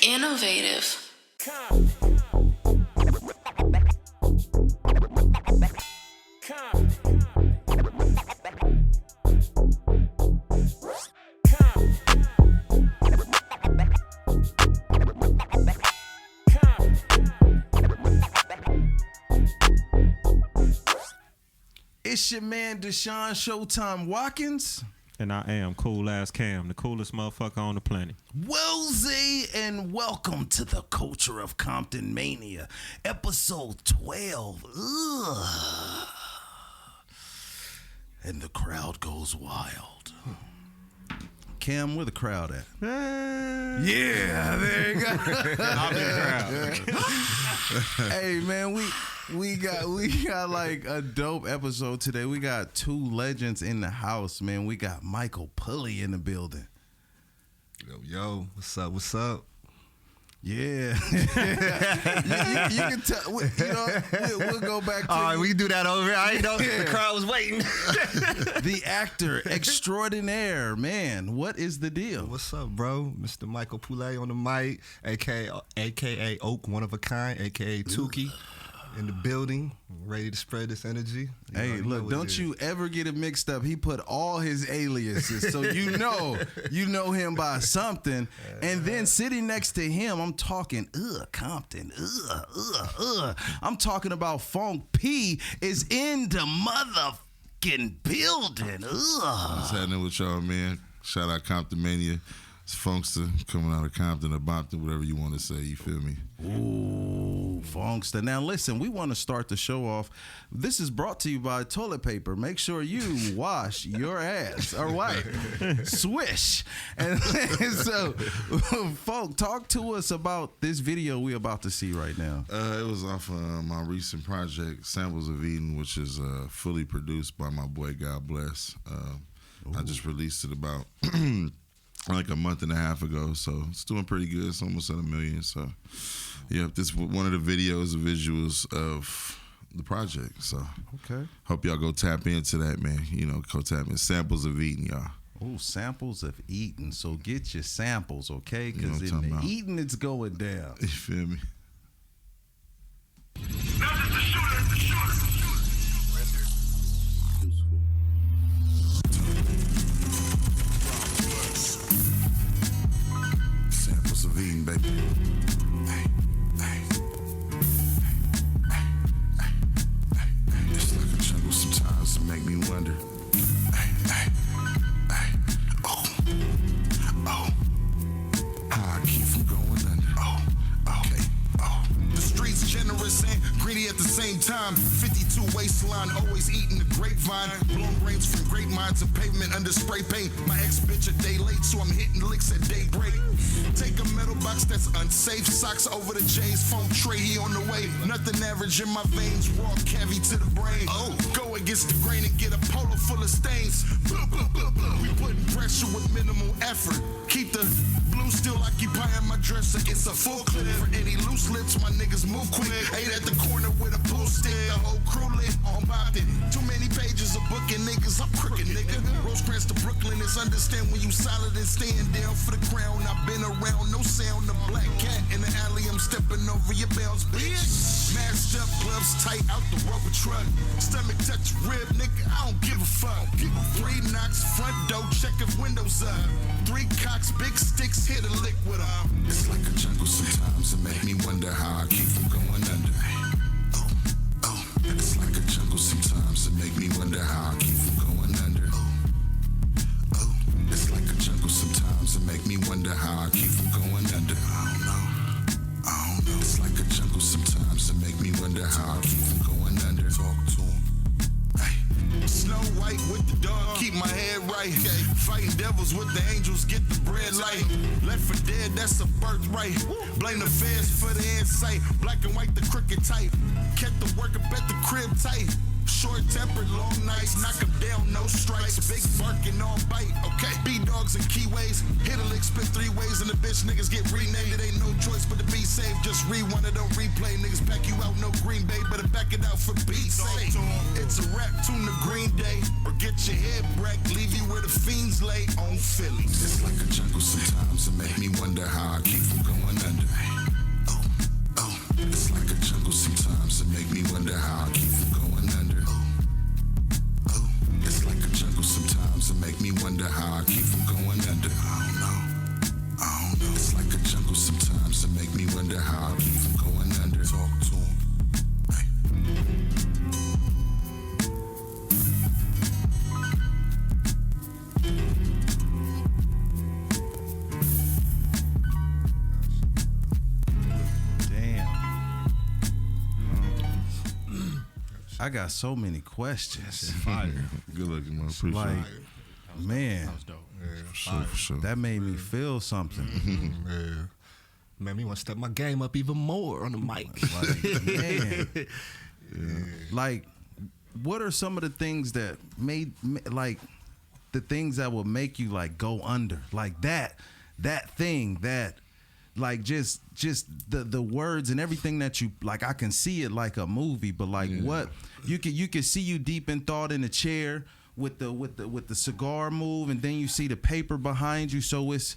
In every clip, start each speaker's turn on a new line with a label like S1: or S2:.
S1: Innovative.
S2: It's your man Deshaun Showtime Watkins.
S3: And I am Cool Ass Cam, the coolest motherfucker on the planet.
S2: Wellesley, and welcome to the Culture of Comptonmania, episode 12. Ugh. And the crowd goes wild. Cam, where the crowd at? Yeah, there you go.
S3: I'm in the crowd.
S2: Hey man, we got like a dope episode today. We got two legends in the house, man. We got Michael Pulley in the building.
S4: Yo, what's up?
S2: Yeah. you can tell, we'll go back to...
S4: All right, we can do that over. I ain't know the crowd was waiting.
S2: The actor extraordinaire, man. What is the deal?
S4: What's up, bro? Mr. Michael Pulley on the mic, a.k.a. Oak, one of a kind, a.k.a. Tukey. In the building, ready to spread this energy.
S2: Hey, look, don't you ever get it mixed up. He put all his aliases, so you know him by something. And then sitting next to him, I'm talking, Compton, I'm talking about w..Phonk P is in the motherfucking building.
S5: What's happening with y'all, man? Shout out Comptonmania. It's Funkster coming out of Compton or Bompton, whatever you want to say. You feel me?
S2: Ooh, Funkster. Now listen, we want to start the show off. This is brought to you by toilet paper. Make sure you wash your ass or wipe. Swish. And so, Phonk, talk to us about this video we're about to see right now.
S5: It was off my recent project, Samples of Eden, which is fully produced by my boy, God Bless. I just released it about... like a month and a half ago, so it's doing pretty good. It's almost at 1 million. So, yeah, this is one of the visuals of the project. So,
S2: okay,
S5: hope y'all go tap into that, man. You know, go tap in. Samples of Eden, y'all.
S2: Oh, Samples of Eden. So get your samples, okay? Because
S5: you know
S2: in the Eden, it's going down.
S5: You feel me? Baby. It's like a jungle sometimes to make me wonder. How I keep from going under. The streets generous and greedy at the same time. 52 waistline, always eating the grapevine. Blown brains from great minds of pavement under spray paint. My ex-bitch a day late, so I'm hitting licks at daybreak. Take a metal box that's unsafe. Socks over the J's, phone tray, he on the way. Nothing average in my veins, raw cavity to the brain. Go against the grain and get a polo full of stains. We putting pressure with minimal effort. Keep the blue still occupying my dresser. It's a full clip. For any loose lips, my niggas move quick. Ate at the corner with a pool stick. The whole crew lit on popped it. Too many pages of booking niggas. I'm crooked, nigga. Rosecrans to Brooklyn is understand when you solid and staying down for the crown. I've been around, no sound. The black cat in the alley, I'm stepping over your bounds, bitch. Masked up, gloves tight, out the rubber truck. Stomach touch rib, nigga, I don't give a fuck. 3 knocks, front door, check if windows up. 3 cocks, big sticks, hit a lick with them. It's like a jungle sometimes, it make me wonder how I keep from going under. It's like a jungle sometimes, it make me wonder how I keep from going under. It's like a jungle sometimes, it make me wonder how I keep from going under. I don't know. It's like a jungle sometimes, it make me wonder how I keep from going under. Talk to him. Snow White with the dog, keep my head right. Fighting devils with the angels, get the bread light. Left for dead, that's a birthright. Blame the feds for the insight. Black and white, the crooked type. Kept the work up at the crib tight. Short tempered, long nights, knock 'em down, no strikes. Big barking, all bite, okay. B-dogs and keyways, hit a lick, spit 3 ways, and the bitch niggas get renamed. It ain't no choice but to be safe. Just rewind it, don't replay. Niggas back you out, no Green Bay, better back it out for beats sake. It's a rap tune to Green Day, or get your head wrecked, leave you where the fiends lay on Philly. It's like a jungle sometimes, it make me wonder how I keep from going under. wonder how I keep from going under. Talk to him.
S2: I got so many questions.
S1: Fire.
S5: Good looking, man. Appreciate
S2: Like,
S5: it.
S2: man,
S1: That was dope.
S4: Yeah,
S5: For sure.
S2: that made me feel something.
S4: yeah. Man, me want to step my game up even more on the mic.
S2: Like, man. Like, what are some of the things that made, like, the things that will make you like go under, like that thing that, like, just the words and everything that you like. I can see it like a movie, but like what you can see you deep in thought in a chair with the cigar move, and then you see the paper behind you. So it's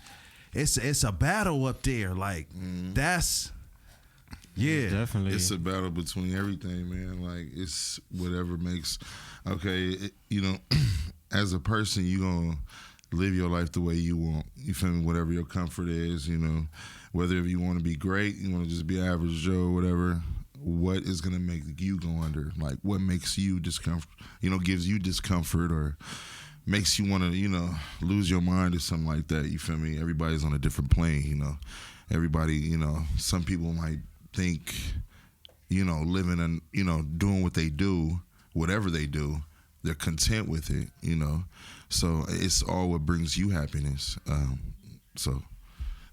S2: a battle up there. Like that's
S3: Definitely.
S5: It's a battle between everything, man. Like, it's whatever makes. Okay, you know, as a person, you gonna live your life the way you want. You feel me? Whatever your comfort is, you know. Whether if you want to be great, you want to just be average Joe, whatever. What is gonna make you go under? Like, what makes you discomfort? You know, gives you discomfort or makes you want to, you know, lose your mind or something like that. You feel me? Everybody's on a different plane, you know. Everybody, you know, some people might think, you know, living and, you know, doing what they do, whatever they do, they're content with it, you know. So it's all what brings you happiness. So,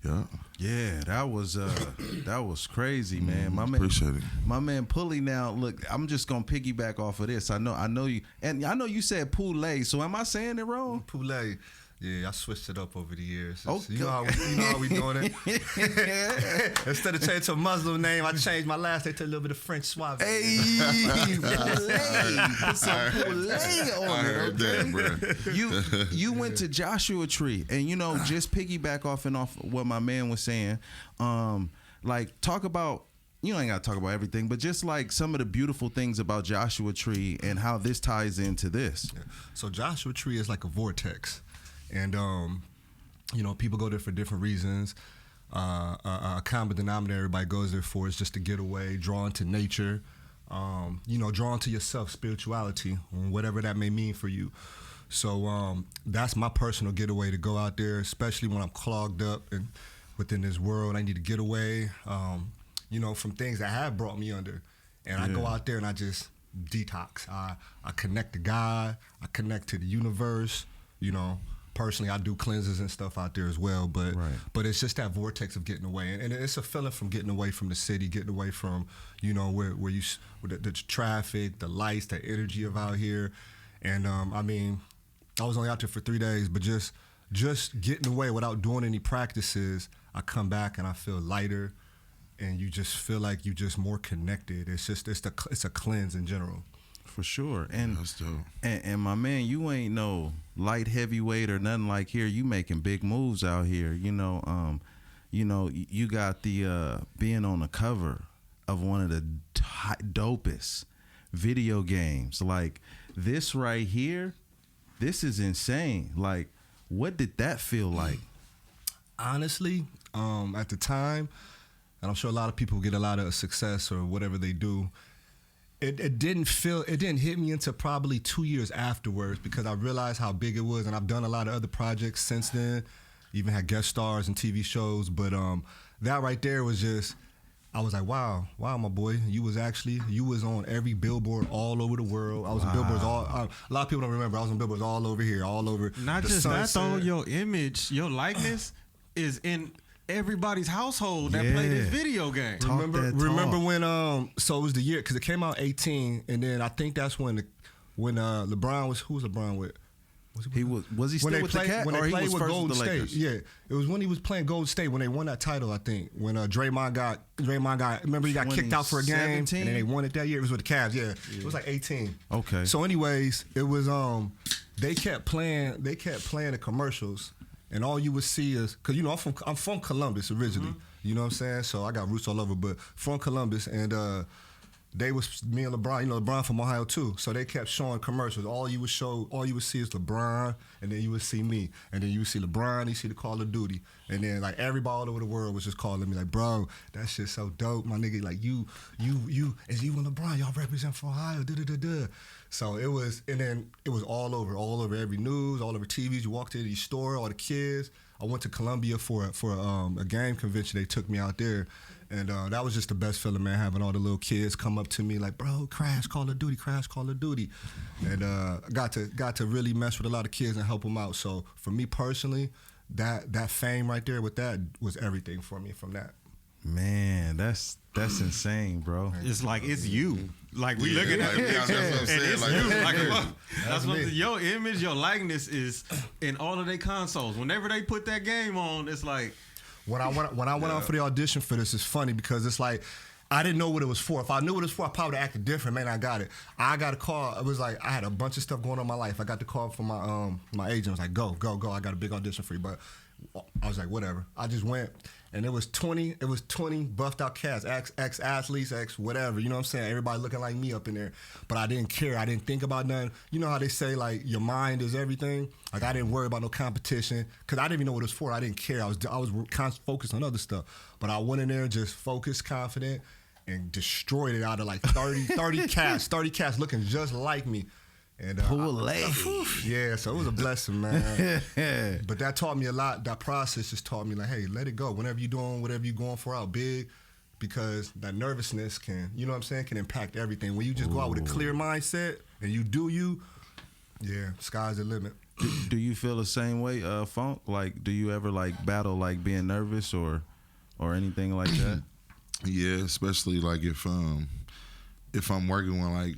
S5: yeah.
S2: Yeah, that was crazy, man. My man,
S5: Appreciate it.
S2: My man Pulley. Now, look, I'm just gonna piggyback off of this. I know you, and I know you said Pulley. So am I saying it wrong?
S4: Pulley. Yeah, I switched it up over the years.
S2: Okay.
S4: You know how we doing it? Instead of changing to a Muslim name, I changed my last name to a little bit of French suave.
S2: Hey, Pulley. Put some Pulley on it. Okay? You went to Joshua Tree, and you know, just piggyback off what my man was saying. Like, talk about. You ain't got to talk about everything, but just like some of the beautiful things about Joshua Tree and how this ties into this.
S4: Yeah. So Joshua Tree is like a vortex. And, you know, people go there for different reasons. A common denominator everybody goes there for is just to get away, drawn to nature, you know, drawn to yourself, spirituality, whatever that may mean for you. So that's my personal getaway, to go out there, especially when I'm clogged up and within this world. I need to get away, you know, from things that have brought me under. And I go out there and I just detox. I connect to God. I connect to the universe, you know. Personally, I do cleanses and stuff out there as well, but it's just that vortex of getting away, and it's a feeling from getting away from the city, getting away from, you know, where the traffic, the lights, the energy of out here, and I mean, I was only out there for 3 days, but just getting away without doing any practices, I come back and I feel lighter, and you just feel like you just more connected. It's a cleanse in general.
S2: For sure. And
S5: That's dope.
S2: And my man, you ain't no light heavyweight or nothing like here. You making big moves out here. You know, you got the being on the cover of one of the dopest video games. Like, this right here, this is insane. Like, what did that feel like?
S4: Honestly, at the time, and I'm sure a lot of people get a lot of success or whatever they do, it didn't hit me until probably 2 years afterwards, because I realized how big it was, and I've done a lot of other projects since then, even had guest stars and TV shows, but that right there was just, I was like, wow, my boy, you was on every billboard all over the world. I was on billboards a lot of people don't remember, I was on billboards all over here, all over.
S3: Not just that though, your image, your likeness is in everybody's household that play this video game.
S4: Remember when so it was the year, because it came out 18, and then I think that's when LeBron was, who was LeBron with?
S2: Was he still with the Cat, or he was first with the Lakers?
S4: Yeah, it was when he was playing Golden State when they won that title. I think when Draymond got remember he got kicked out for a game, and then they won it that year. It was with the Cavs. Yeah, it was like 18.
S2: Okay.
S4: So anyways, it was they kept playing the commercials. And all you would see is, cause you know I'm from Columbus originally, you know what I'm saying? So I got roots all over, but from Columbus, and they was me and LeBron. You know, LeBron from Ohio too. So they kept showing commercials. All you would see is LeBron, and then you would see me, and then you would see LeBron. You see the Call of Duty, and then like everybody all over the world was just calling me like, bro, that shit's so dope, my nigga. Like you and LeBron, y'all represent for Ohio. So it was, and then it was all over every news, all over TVs. You walked into the store, all the kids. I went to Columbia for a game convention. They took me out there, and that was just the best feeling, man. Having all the little kids come up to me like, "Bro, Crash Call of Duty," and got to really mess with a lot of kids and help them out. So for me personally, that fame right there with that was everything for me from that.
S2: Man, that's insane, bro.
S3: It's like it's you. Like we looking at it,
S1: that's what I'm
S3: and
S1: saying.
S3: it's
S1: Like,
S3: you.
S1: yeah.
S3: Like, that's what your image, your likeness is in all of their consoles. Whenever they put that game on, it's like
S4: when I went out for the audition for this, it's funny because it's like I didn't know what it was for. If I knew what it was for, I probably would have acted different. Man, I got it. I got a call. It was like I had a bunch of stuff going on in my life. I got the call from my agent. I was like, go. I got a big audition for you. But I was like, whatever. I just went, and it was 20 buffed out cats, ex athletes, ex whatever. You know what I'm saying? Everybody looking like me up in there. But I didn't care. I didn't think about nothing. You know how they say like your mind is everything. Like I didn't worry about no competition because I didn't even know what it was for. I didn't care. I was focused on other stuff. But I went in there just focused, confident, and destroyed it out of like 30 cats looking just like me. And
S2: Pulley.
S4: Yeah, so it was a blessing, man. But that taught me a lot. That process just taught me like, hey, let it go. Whenever you're doing whatever you're going for out big, because that nervousness can, you know what I'm saying, can impact everything. When you just go out with a clear mindset and you do you, yeah, sky's the limit.
S2: Do you feel the same way, Phonk? Like, do you ever like battle like being nervous or anything like that?
S1: Yeah, especially like if I'm working with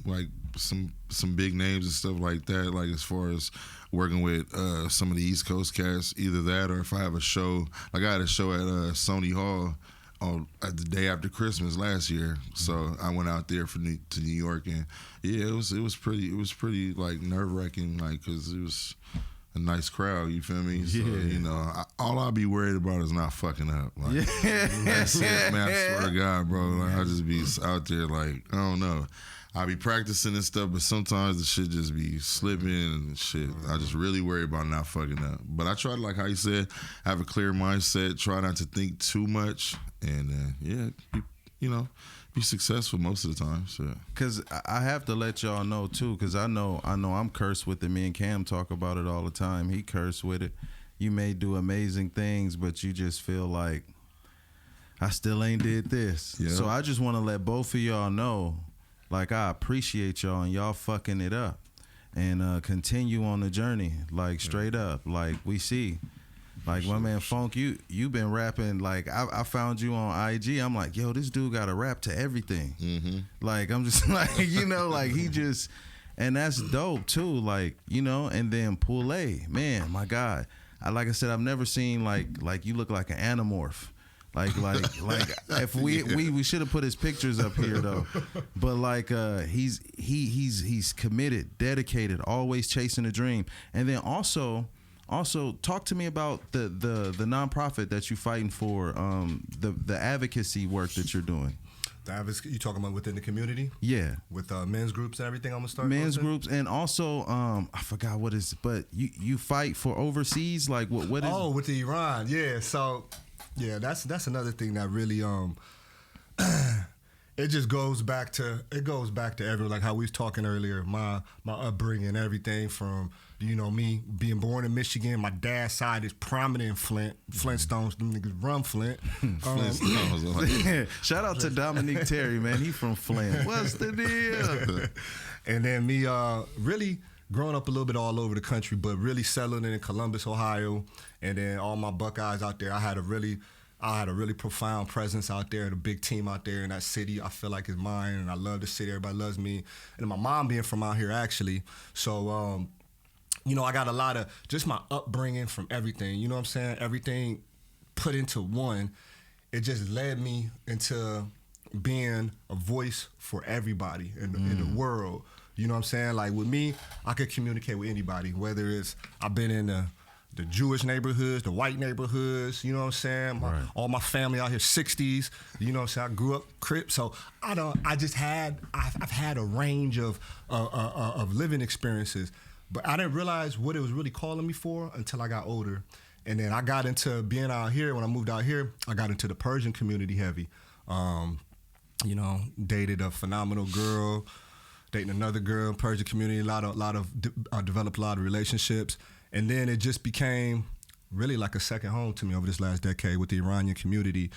S1: like some big names and stuff like that, like as far as working with some of the East Coast cats, either that or if I have a show, like I had a show at Sony Hall at the day after Christmas last year, so I went out there to New York, and yeah, it was pretty like nerve-wracking, like because it was a nice crowd, you feel me? So, you know, all I'll be worried about is not fucking up. Like, that's it, man. I swear to God, bro. Like, I'll just be out there like, I don't know. I be practicing and stuff, but sometimes the shit just be slipping and shit. I just really worry about not fucking up. But I try to, like how you said, have a clear mindset, try not to think too much, and be successful most of the time. So.
S2: Cause I have to let y'all know too, cause I know I'm cursed with it. Me and Cam talk about it all the time. He cursed with it. You may do amazing things, but you just feel like I still ain't did this. Yeah. So I just want to let both of y'all know, like I appreciate y'all and y'all fucking it up, and continue on the journey, like straight up, like we see. Like my man Phonk, you been rapping. Like I found you on IG. I'm like, yo, this dude got a rap to everything. Mm-hmm. Like I'm just like, you know, like he just, and that's dope too. Like, you know, and then Pulley, man, my God. Like I said, I've never seen like you look like an anamorph. Like if we should have put his pictures up here though. But like he's committed, dedicated, always chasing a dream. And then also talk to me about the nonprofit that you're fighting for, the advocacy work that you're doing.
S4: The advocacy, you talking about within the community?
S2: Yeah.
S4: With men's groups and everything I'm gonna start?
S2: Men's groups, and also I forgot what is, but you fight for overseas, like what is?
S4: Oh, with the Iran, yeah. So yeah, that's another thing that really it just goes back to everyone, like how we was talking earlier, my upbringing, everything from, you know, me being born in Michigan. My dad's side is prominent in Flintstones. Them niggas run Flint.
S2: Flintstones. Shout out to Dominique Terry, man. He from Flint. What's the deal?
S4: And then me really growing up a little bit all over the country, but really settling in Columbus, Ohio, and then all my Buckeyes out there. I had a really profound presence out there, and a big team out there in that city. I feel like it's mine, and I love the city. Everybody loves me. And my mom being from out here, actually. So, you know, I got a lot of just my upbringing from everything. You know what I'm saying? Everything put into one. It just led me into being a voice for everybody in the world. You know what I'm saying? Like with me, I could communicate with anybody, whether it's I've been in the Jewish neighborhoods, the white neighborhoods, you know what I'm saying? All my family out here, 60s, you know what I'm saying? I grew up Crip, so I've had a range of living experiences, but I didn't realize what it was really calling me for until I got older. And then I got into being out here. When I moved out here, I got into the Persian community heavy. You know, dated a phenomenal girl, dating another girl, Persian community, developed a lot of relationships. And then it just became really like a second home to me over this last decade with the Iranian community.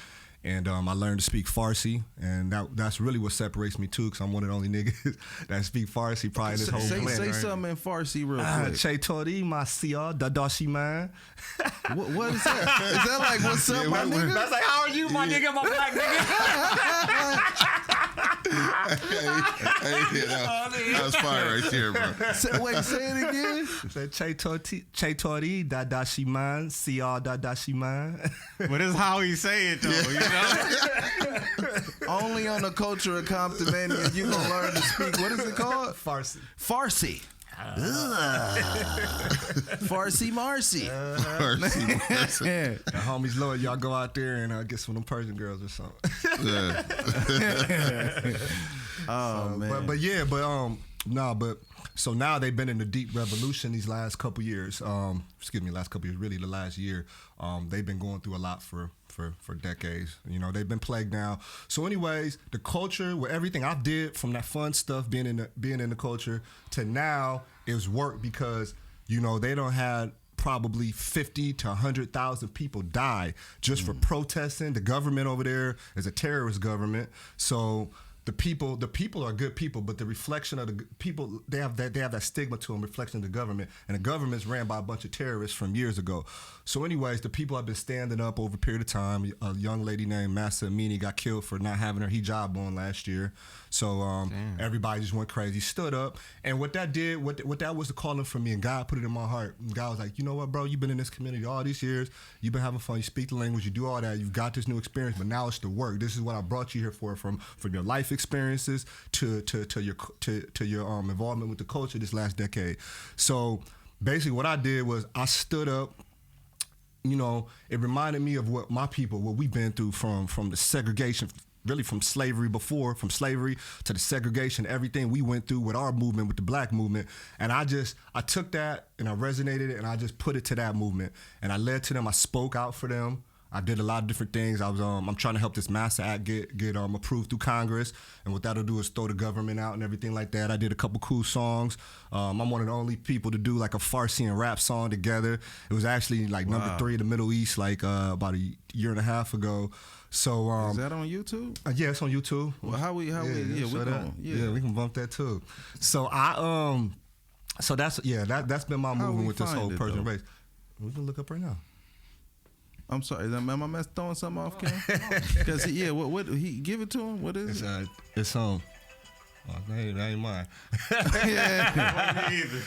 S4: And I learned to speak Farsi, and that's really what separates me too, because I'm one of the only niggas that speak Farsi probably in this whole planet.
S2: Say something in Farsi real quick.
S4: Chetori, ma siya, dadashi man.
S2: What is that? Is that like, what's up, my nigga?
S4: That's like, how are you, my nigga, my black nigga?
S1: That was fire right there, bro.
S2: Say it again.
S4: Chetori, dadashi man, siya, dadashi man.
S3: But it's how he say it though, you know?
S2: Only on the culture of Comptonmania you gonna learn to speak. What is it called?
S4: Farsi.
S2: Farsi. Farsi Marcy.
S4: The homies Lord, y'all go out there and get some of them Persian girls or something. So now they've been in a deep revolution these last couple years. Really the last year. They've been going through a lot for decades. You know, they've been plagued now. So anyways, the culture, with everything I did from that fun stuff, being in the culture, to now is work, because, you know, they don't have probably 50 to 100,000 people die just for protesting. The government over there is a terrorist government. So the people are good people, but the reflection of the people, they have that stigma to them, reflection of the government, and the government's ran by a bunch of terrorists from years ago. So anyways, the people have been standing up over a period of time. A young lady named Massa Amini got killed for not having her hijab on last year. So everybody just went crazy, stood up, and what that did, what that was the calling for me, and God put it in my heart. And God was like, you know what, bro, you've been in this community all these years, you've been having fun, you speak the language, you do all that, you've got this new experience, but now it's the work. This is what I brought you here for, from your life experiences to your involvement with the culture this last decade. So basically, what I did was I stood up. You know, it reminded me of what we've been through from the segregation, really from slavery to the segregation, everything we went through with our movement, with the black movement. And I took that and I resonated it and I just put it to that movement. And I led to them, I spoke out for them. I did a lot of different things. I'm trying to help this MASA Act get approved through Congress, and what that'll do is throw the government out and everything like that. I did a couple cool songs. I'm one of the only people to do like a Farsi and rap song together. It was actually like number 3 in the Middle East, like about a year and a half ago. So
S2: is that on YouTube?
S4: Yeah, it's on YouTube.
S2: Well, we
S4: can bump that too. So that's been my movement with this whole Persian race. We can look up right now.
S2: I'm sorry, am I throwing something off, Cam? Because what he give it to him? What is it?
S4: It's that ain't mine.
S3: Yeah. Me either.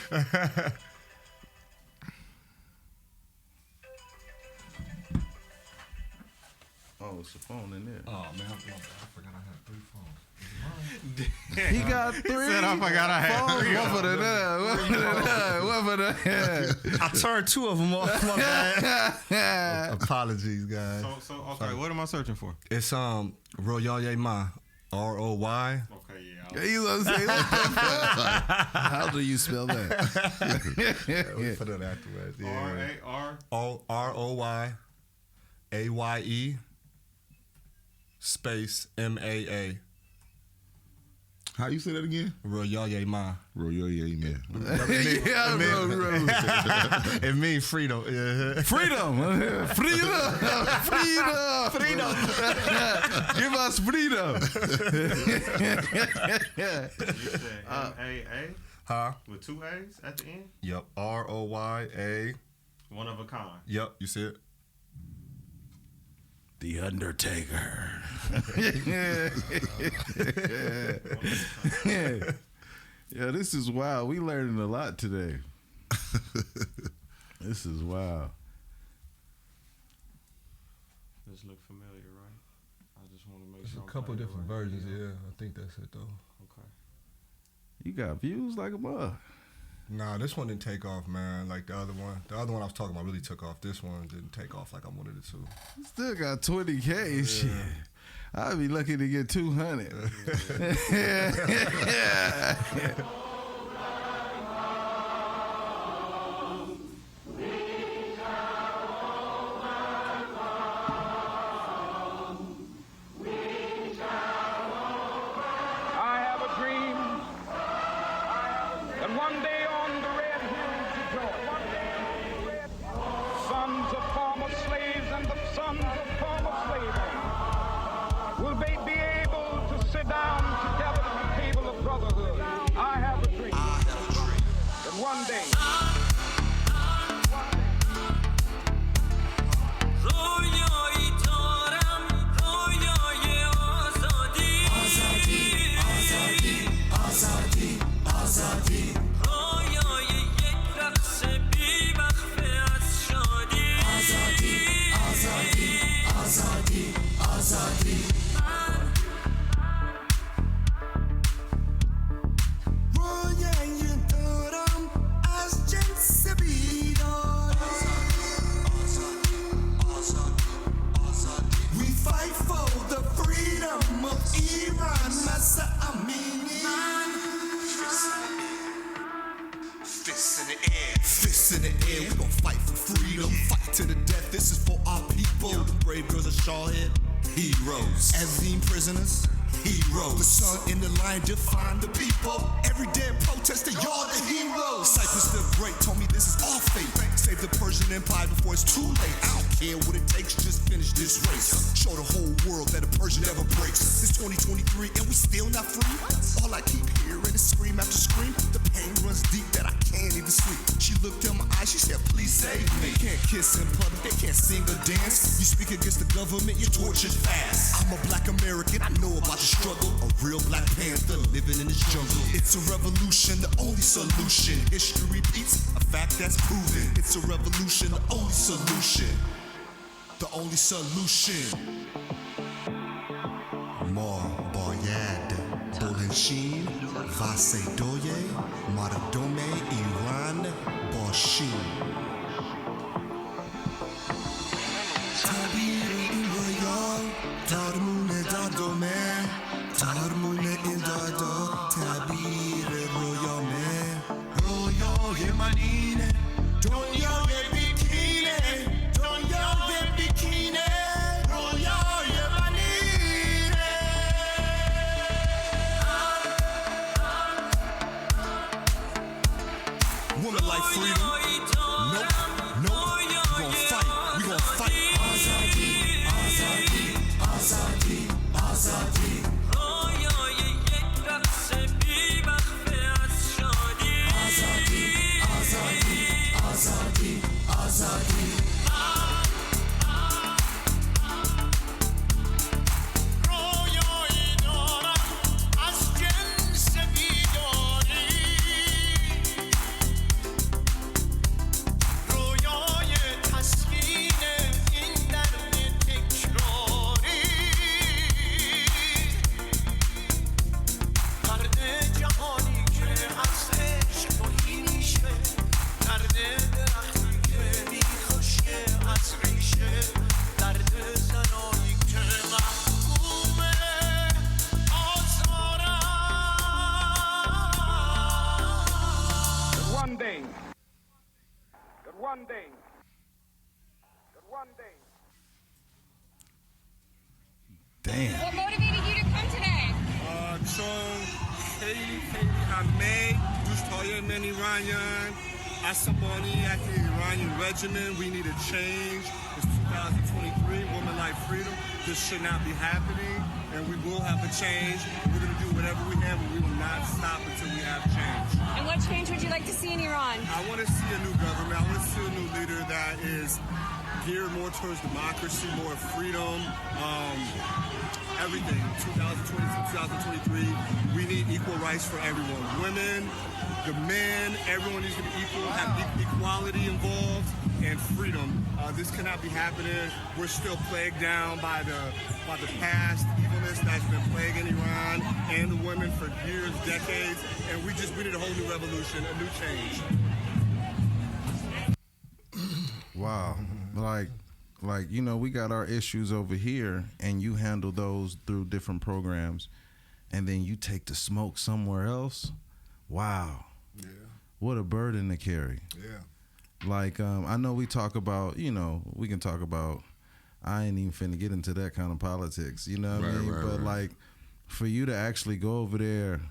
S2: Oh, it's a phone in there.
S4: Oh man, I forgot I had 3 phones.
S2: He got 3.
S3: Said I forgot I had
S2: phones.
S3: 3.
S2: One for the
S4: I turned 2 of them off. My bad. Apologies, guys.
S3: So okay, what am I searching for?
S4: It's Royoye Ma, ROY.
S3: Okay,
S2: yeah. You know what I'm saying? How do you spell that?
S4: We put it afterwards. Yeah. ROYAYE space MAA.
S1: How you say that again?
S4: Royoye Ma.
S1: Royoye Ma.
S4: It means freedom. Yeah.
S2: Freedom. Give us freedom.
S3: You said MAA?
S4: Huh?
S3: With 2 A's at the end?
S4: Yep. ROYA.
S3: One of a kind.
S4: Yep. You see it?
S2: The Undertaker. Yeah, this is wild. We learning a lot today. This is wild.
S3: This look familiar, right? I just want to make sure.
S4: There's a couple different versions. Yeah, I think that's it though.
S3: Okay.
S2: You got views like a mug.
S4: Nah, this one didn't take off, man. Like the other one. The other one I was talking about really took off. This one didn't take off like I wanted it to.
S2: Still got 20K and shit. I'd be lucky to get 200.
S5: Fists in the air, we gon' fight for freedom. Fight to the death, this is for our people. The brave girls of Shawhead, heroes. Azim prisoners, heroes. The sun and the lion define the people. Every day protester, y'all the heroes. Cypress the Great told me this is our fate. Save the Persian Empire before it's too late. I don't care what it takes, just finish this race. Show the whole world that a Persian never breaks. It's 2023 and we still not free. All I keep hearing is scream after scream. The pain runs deep that I can't even sleep. She looked in my eyes, she said, please save me. They can't kiss in public, they can't sing or dance. You speak against the government, you're tortured fast. I'm a black American, I know about the struggle. A real Black Panther living in this jungle. It's a revolution, the only solution. History repeats, a fact that's proven. It's a revolution, the only solution. The only solution. More boyad, Bolenshin, Vasedoye, Maradome, Iran, Boshin. Tabiri Iroyal, Tarmune Dadome, Tarmune Indado, Tabiri Royame, Royo Manine, Donyo Bikine, Donyo Bikine, Royo Manine. Woman like freedom. Nope, nope. We gon' fight. We gon' fight. Azadi, Azadi, Azadi, Azadi. Azadi, Azadi, Azadi, Azadi.
S2: Damn.
S6: What motivated you to come today?
S7: چون خیلی همه دوستای من ایرانیان عصبانی at the Iranian regiment. We need a change. It's 2023, women like freedom. This should not be happening, and we will have a change. We're going to do whatever we can, but we will not stop until we have change.
S6: And what change would you like to see in Iran?
S7: I want to see a new government. I want to see a new leader that is geared more towards democracy, more freedom, everything. 2022, 2023, we need equal rights for everyone. Women, the men, everyone needs to be equal, have equality involved. and freedom. This cannot be happening. We're still plagued down by the past evilness that's been plaguing Iran and the women for years, decades, and we need a whole new revolution, a new change.
S2: Wow. Like, you know, we got our issues over here, and you handle those through different programs, and then you take the smoke somewhere else. Wow.
S4: Yeah.
S2: What a burden to carry.
S4: Yeah.
S2: Like, I know we talk about, you know, we can talk about, I ain't even finna get into that kind of politics, you know what I mean? But like, for you to actually go over there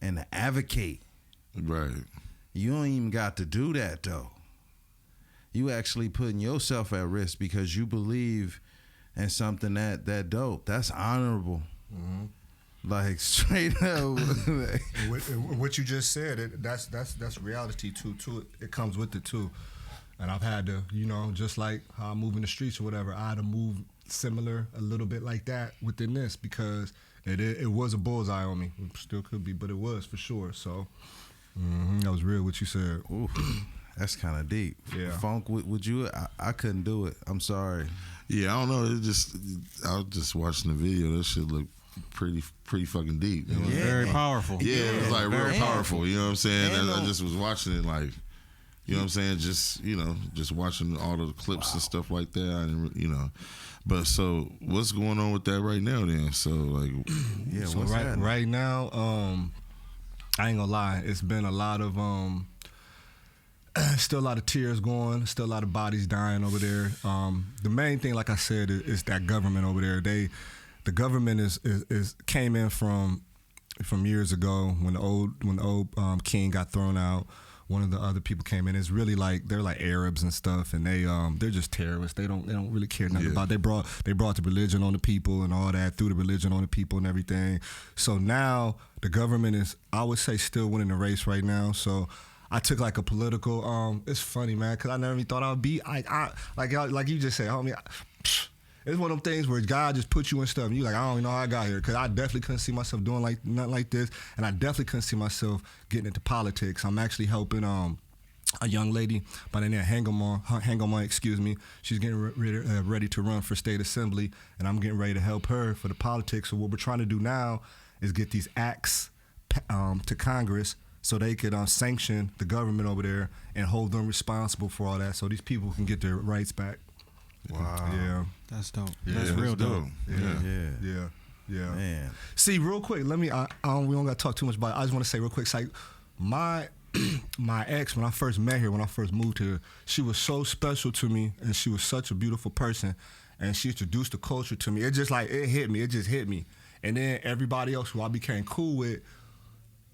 S2: and advocate.
S1: Right.
S2: You don't even got to do that, though. You actually putting yourself at risk because you believe in something that dope. That's honorable.
S4: Mm-hmm.
S2: Like, straight up.
S4: What you just said, that's reality too. It comes with it too. And I've had to, you know, just like how I move in the streets or whatever, I had to move similar, a little bit like that within this, because it was a bullseye on me. It still could be, but it was for sure. So that was real what you said.
S2: Ooh, that's kind of deep.
S4: Yeah.
S2: Phonk, would you? I couldn't do it. I'm sorry.
S1: Yeah, I don't know. I was just watching the video. That shit looked pretty fucking deep. You know?
S3: Yeah. Very powerful.
S1: Yeah, it was like real
S2: And-
S1: powerful. You know what I'm saying?
S2: and
S1: I just was watching it like, you know what I'm saying? Just, you know, just watching all the clips and stuff like that. I didn't, you know. But so what's going on with that right now then? So like,
S2: Yeah,
S4: So
S2: what's that?
S4: right now, I ain't gonna lie, it's been a lot of still a lot of tears going, still a lot of bodies dying over there. The main thing, like I said, is that government over there. The government is came in from years ago when the old king got thrown out. One of the other people came in. It's really like they're like Arabs and stuff, and they're just terrorists. They don't really care nothing about. They brought the religion on the people and all that, threw the religion on the people and everything. So now the government is, I would say, still winning the race right now. So I took like a political. It's funny, man, because I never even thought I would be. Like you just said, homie. It's one of them things where God just put you in stuff and you like, I don't even know how I got here, because I definitely couldn't see myself doing like nothing like this, and I definitely couldn't see myself getting into politics. I'm actually helping a young lady by the name of Hangomon, excuse me. She's getting ready to run for state assembly, and I'm getting ready to help her for the politics. So what we're trying to do now is get these acts to Congress so they could sanction the government over there and hold them responsible for all that, so these people can get their rights back.
S2: Wow.
S4: Yeah.
S3: That's dope.
S1: yeah,
S3: That's real dope.
S2: Yeah.
S4: Yeah.
S2: Man.
S4: See, real quick, we don't got to talk too much about it. I just want to say real quick, it's like my ex, when I first met her, when I first moved here, she was so special to me, and she was such a beautiful person, and she introduced the culture to me. It just hit me. And then everybody else who I became cool with,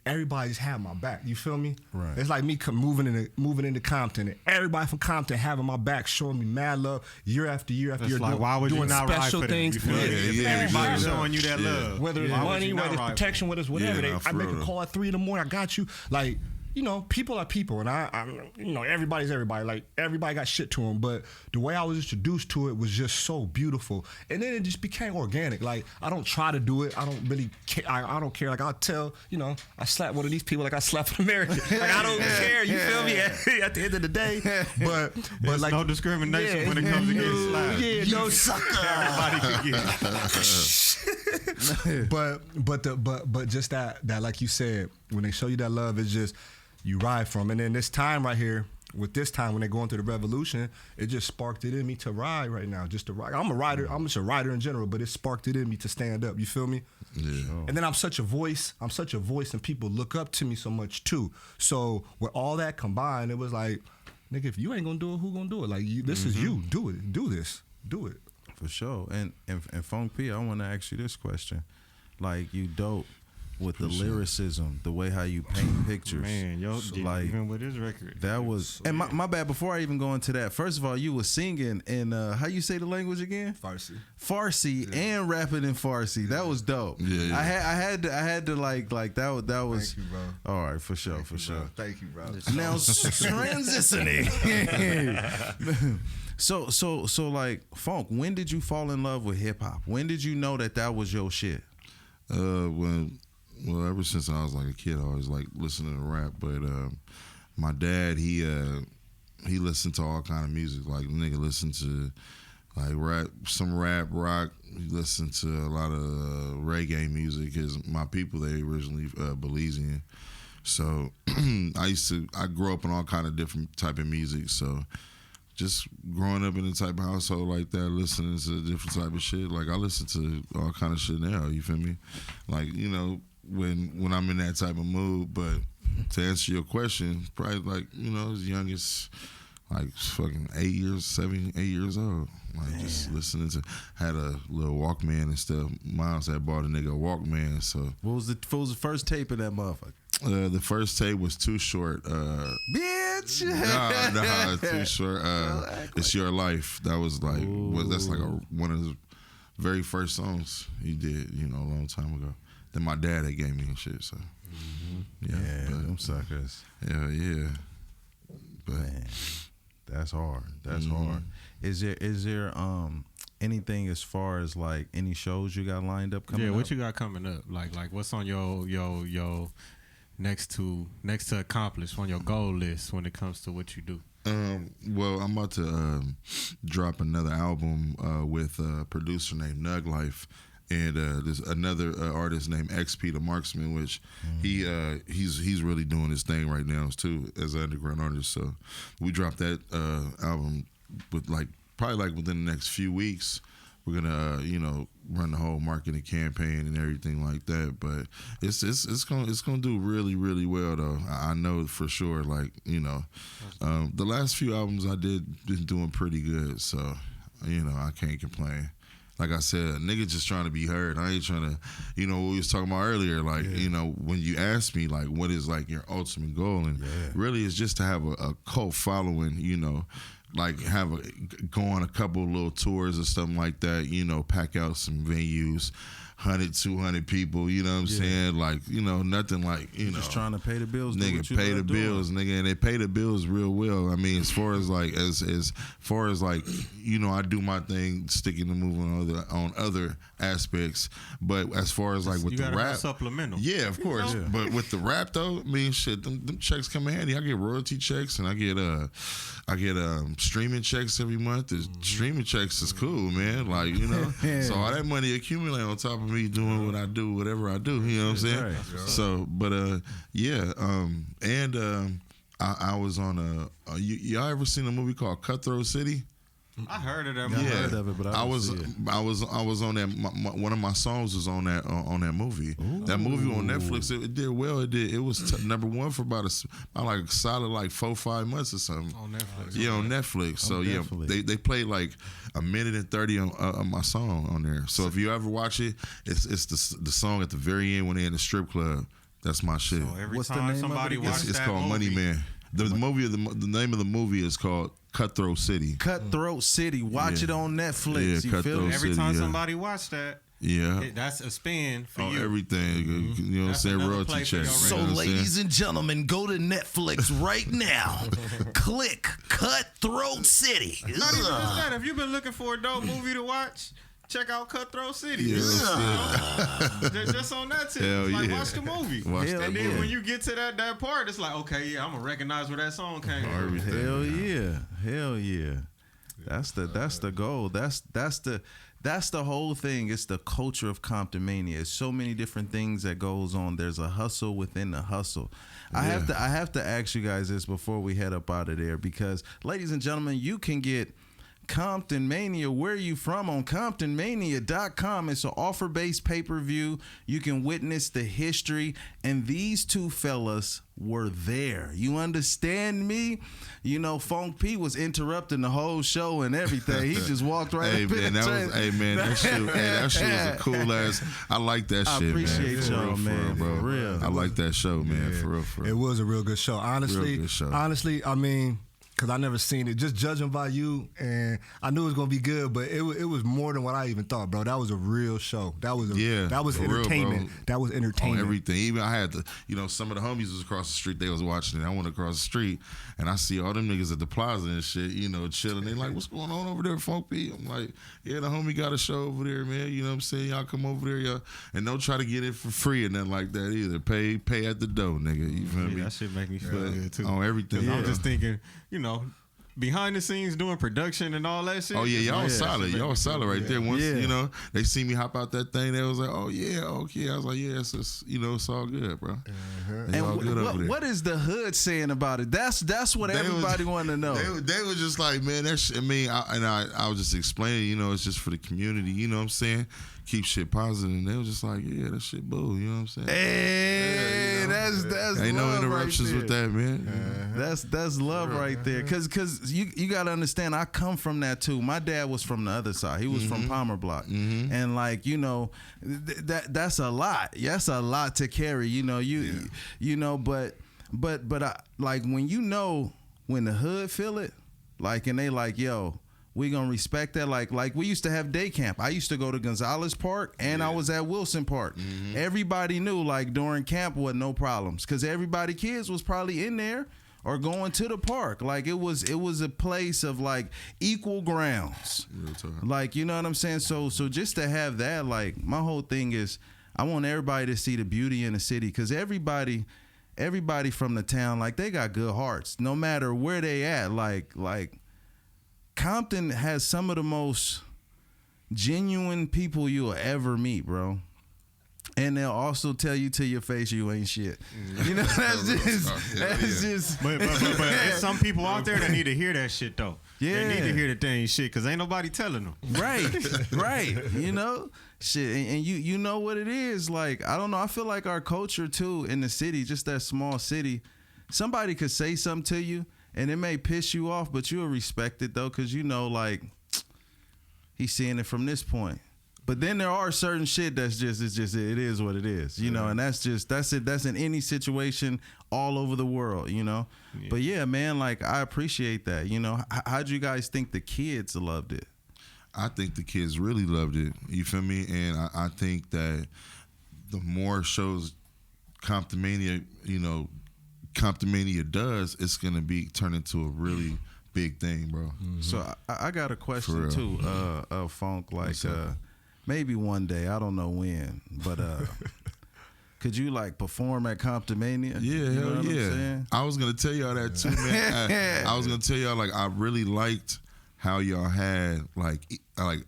S4: everybody just had my back. You feel me?
S2: Right.
S4: It's like me moving into Compton, and everybody from Compton having my back, showing me mad love year after year after year.
S3: Like, why would you
S4: doing
S3: not ride
S4: special
S3: for them?
S4: things.
S3: You feel me?
S1: Yeah,
S3: Everybody
S1: yeah.
S3: showing you that love.
S4: Whether it's
S3: Why would
S4: money,
S3: you not
S4: whether it's
S3: ride for
S4: protection, whether it's whatever.
S1: Yeah,
S4: I make
S1: for
S4: a
S1: real.
S4: call at 3 a.m. I got you. Like, you know, people are people, and I you know, everybody's everybody. Like, everybody got shit to them, but the way I was introduced to it was just so beautiful, and then it just became organic. Like, I don't try to do it. I don't really care. I don't care. Like, I'll tell, you know, I slap one of these people like I slapped an American. Like, I don't care. You feel me? At the end of the day, but
S3: There's
S4: like
S3: no discrimination when it comes to getting slapped.
S4: Yeah, no sucker.
S3: Everybody can get it.
S4: but just that like you said, when they show you that love, it's just you ride from. And then this time right here, with this time when they're going through the revolution, it just sparked it in me to ride right now, just to ride. I'm a rider. I'm just a rider in general, but it sparked it in me to stand up. You feel me?
S1: Yeah.
S4: And then I'm such a voice, and people look up to me so much too. So with all that combined, it was like, nigga, if you ain't gonna do it, who gonna do it? Like, this is you. Do it. Do this. Do it.
S2: For sure. And Phonk P, I want to ask you this question. Like, you dope with the lyricism, the way how you paint pictures.
S3: Man, yo,
S2: like,
S3: even with his record.
S2: that was, and my bad, before I even go into that, first of all, you were singing in, how you say the language again? Farsi, and rapping in Farsi. That was dope.
S1: Yeah.
S2: I had to like that was.
S4: Thank you, bro.
S2: All right, for sure, for sure.
S4: Thank you, bro.
S2: Now transitioning. So like, Phonk, when did you fall in love with hip hop? When did you know that was your shit?
S1: Ever since I was like a kid, I always like listening to rap. But my dad, he he listened to all kind of music. Like, the nigga listened to like rap, rock. He listened to a lot of reggae music. Cause my people, they originally Belizean. So I grew up in all kind of different type of music. So just growing up in a type of household like that, listening to different type of shit. Like, I listen to all kind of shit now. You feel me? Like, you know, when I'm in that type of mood. But to answer your question, probably like, you know, as young as like fucking 8 years old. Like, just listening to, had a little Walkman and stuff. Moms had bought a nigga a Walkman. So
S2: What was the first tape of that motherfucker?
S1: the first tape was Too Short.
S2: Bitch.
S1: Nah, Too Short. It's Your Life. That was like, that's like one of the very first songs he did, you know, a long time ago. Then my dad, they gave me and shit. So yeah,
S2: them suckers.
S1: Yeah. But
S2: Man, that's hard. That's hard. Is there anything as far as like any shows you got lined up coming up?
S3: Yeah, what you got coming up? Like what's on your next to accomplish on your goal list when it comes to what you do?
S1: Well, I'm about to drop another album with a producer named Nug Life, and there's another artist named XP the Marksman, which he's really doing his thing right now too as an underground artist. So we dropped that album with probably within the next few weeks. We're gonna run the whole marketing campaign and everything like that. But it's gonna do really, really well though. I know for sure. Like, the last few albums I did been doing pretty good. So I can't complain. Like I said, nigga just trying to be heard. I ain't trying to, what we was talking about earlier. Like, when you ask me, like, what is like your ultimate goal? And really it's just to have a cult following, like go on a couple of little tours or something like that, pack out some venues, 100, 200 people, you know what I'm saying? Like, nothing like,
S2: just trying to pay the bills.
S1: Nigga, pay the bills, nigga, and they pay the bills real well. I mean, as far as I do my thing, sticking to moving on other aspects, but as far as like with
S3: you
S1: the rap,
S3: supplemental.
S1: yeah, of course. Yeah. But with the rap though, I mean, shit, them checks come in handy. I get royalty checks and I get streaming checks every month. The streaming checks is cool, man. Like, so all that money accumulate on top of me doing what I do, whatever I do. You know what I'm saying? Right. So, but I was on y'all ever seen a movie called Cutthroat City?
S3: I heard of that movie.
S2: I heard of it, but I was
S1: on that. One of my songs was on that movie. Ooh. That movie on Netflix, it did well. It was number one for about a solid 4-5 months or something.
S3: On Netflix.
S1: Yeah, on Netflix. So they played like a minute and 30 of my song on there. So if you ever watch it, it's the song at the very end when they're in the strip club. That's my shit.
S3: So every time somebody watches
S1: it's
S3: that
S1: called
S3: movie,
S1: Money Man. The name of the movie is called Cutthroat City.
S2: Cutthroat City. Watch it on Netflix.
S1: Yeah,
S2: you feel me?
S3: Every time somebody watch that, that's a spin for you.
S1: Everything. You know what I'm saying? Royalty checks.
S2: So, ladies and gentlemen, go to Netflix right now. Click Cutthroat City.
S3: Not even just that. If you've been looking for a dope movie to watch, check out Cutthroat City.
S1: Just
S3: on that tip. Watch the movie. And then when you get to that part, it's like, okay, I'm gonna recognize where that song came from.
S2: Hell yeah. That's the goal. That's the whole thing. It's the culture of Comptonmania. It's so many different things that goes on. There's a hustle within the hustle. I have to ask you guys this before we head up out of there, because, ladies and gentlemen, you can get Comptonmania, Where You From, on Comptonmania.com. It's an offer-based pay-per-view. You can witness the history, and these two fellas were there. You understand me? Phonk P was interrupting the whole show and everything. He just walked right up in the train.
S1: That shit was a cool ass. I like that shit, man. I
S2: appreciate y'all, man. For real.
S1: I like that show, man.
S4: Yeah.
S1: For real.
S4: It was a real good show. Honestly, I mean, because I never seen it. Just judging by you, and I knew it was gonna be good, but it was more than what I even thought, bro. That was a real show. That was entertainment.
S1: Real,
S4: that was entertainment.
S1: Everything. Even I had to, some of the homies was across the street. They was watching it. I went across the street, and I see all them niggas at the plaza and shit, chilling. They like, what's going on over there, Phonk P? I'm like, yeah, the homie got a show over there, man. You know what I'm saying? Y'all come over there, y'all, and don't try to get it for free or nothing like that either. Pay at the door, nigga. You feel me?
S3: That shit make me feel good too.
S1: On everything.
S3: I'm just thinking, behind the scenes doing production and all that shit.
S1: Oh yeah, y'all was solid. Y'all was solid right there. Once
S2: Yeah.
S1: you know they see me hop out that thing, they was like, "Oh yeah, okay." I was like, "Yeah, it's it's all good, bro." They all good over there.
S2: What is the hood saying about it? That's what everybody want to know.
S1: They were just like, man, that shit. I was just explaining, it's just for the community. You know what I'm saying? Keep shit positive. And they was just like, yeah, that shit boo. You know what I'm saying?
S2: Hey, that's
S1: ain't no
S2: love
S1: interruptions
S2: right
S1: with that, man.
S2: That's love right there. Cause you gotta understand, I come from that too. My dad was from the other side. He was from Palmer Block, and like that's a lot. That's a lot to carry. But I, like when the hood feel it, like, and they like, yo, we gonna respect that. Like we used to have day camp. I used to go to Gonzalez Park and I was at Wilson Park. Everybody knew like during camp was no problems because kids was probably in there or going to the park. Like it was a place of like equal grounds. Like, you know what I'm saying? So just to have that, like my whole thing is I want everybody to see the beauty in the city because everybody from the town, like they got good hearts no matter where they at. Like Compton has some of the most genuine people you'll ever meet, bro. And they'll also tell you to your face you ain't shit. You know, that's just.
S3: But there's some people out there that need to hear that shit though.
S2: Yeah,
S3: they need to hear that they ain't shit because ain't nobody telling them.
S2: Right. Shit, and you know what it is. Like I don't know. I feel like our culture too in the city, just that small city, somebody could say something to you. And it may piss you off, but you'll respect it though, because like he's seeing it from this point. But then there are certain shit that's it is what it is, and that's it. That's in any situation all over the world, Yeah. But yeah, man, like I appreciate that. How'd you guys think the kids loved it?
S1: I think the kids really loved it. You feel me? And I think that the more shows Comptonmania does, it's gonna turn into a really big thing, bro.
S2: So I got a question too, Phonk. Like maybe one day, I don't know when, but could you like perform at Comptonmania?
S1: Yeah, hell yeah. I was gonna tell y'all that too, man. I was gonna tell y'all like I really liked how y'all had like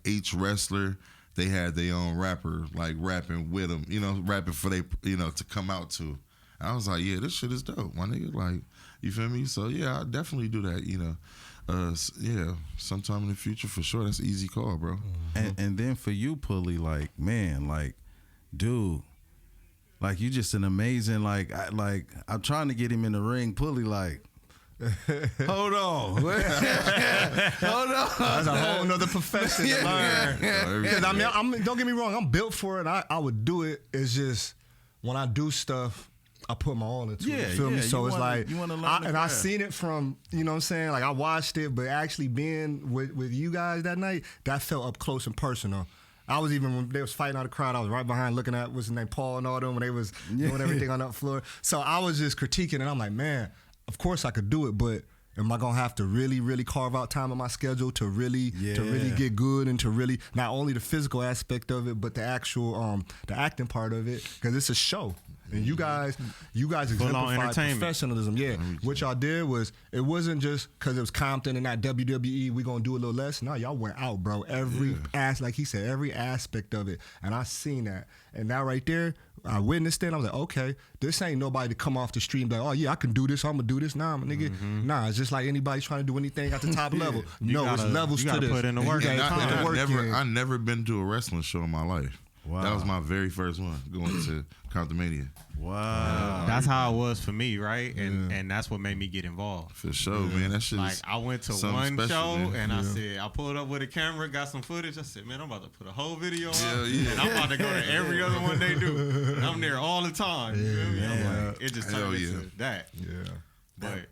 S1: each wrestler. They had their own rapper like rapping with them, rapping for they to come out to. I was like, yeah, this shit is dope, my nigga. Like, you feel me? So yeah, I'll definitely do that. Yeah, sometime in the future for sure. That's an easy call, bro.
S2: And then for you, Pulley, like, man, like, dude, like you just an amazing I'm trying to get him in the ring, Pulley, like. Hold on. Hold on.
S4: That's a whole nother profession to learn. Because I'm don't get me wrong, I'm built for it. I would do it. It's just when I do stuff, I put my all into it. You feel me? So it's like, I seen it from, you know what I'm saying? Like I watched it, but actually being with you guys that night, that felt up close and personal. I was even, when they was fighting out the crowd, I was right behind looking at, what's his name, Paul and all them, when they was doing everything on that floor. So I was just critiquing, and I'm like, man, of course I could do it, but am I gonna have to really, really carve out time in my schedule to really get good and to really, not only the physical aspect of it, but the actual the acting part of it, because it's a show. And you guys exemplified professionalism. Yeah, what y'all did was, it wasn't just because it was Compton and not WWE, we gonna do a little less. No, y'all went out, bro. Like he said, every aspect of it. And I seen that. And that right there, I witnessed it. I was like, okay, this ain't nobody to come off the street and be like, oh yeah, I can do this, I'm gonna do this. Nah, my nigga. Nah, it's just like anybody trying to do anything at the top level. It's levels to this.
S3: Put in the work.
S1: I never been to a wrestling show in my life. Wow. That was my very first one, going to Comptonmania.
S2: Wow.
S3: That's how it was for me, right? And that's what made me get involved.
S1: For sure, man. That shit
S3: like, I went to one
S1: special,
S3: show,
S1: man.
S3: and I said, I pulled up with a camera, got some footage. I said, man, I'm about to put a whole video up. And I'm about to go to every other one they do. And I'm there all the time. You feel me? I'm like, it just turned into that.
S1: Yeah.
S3: But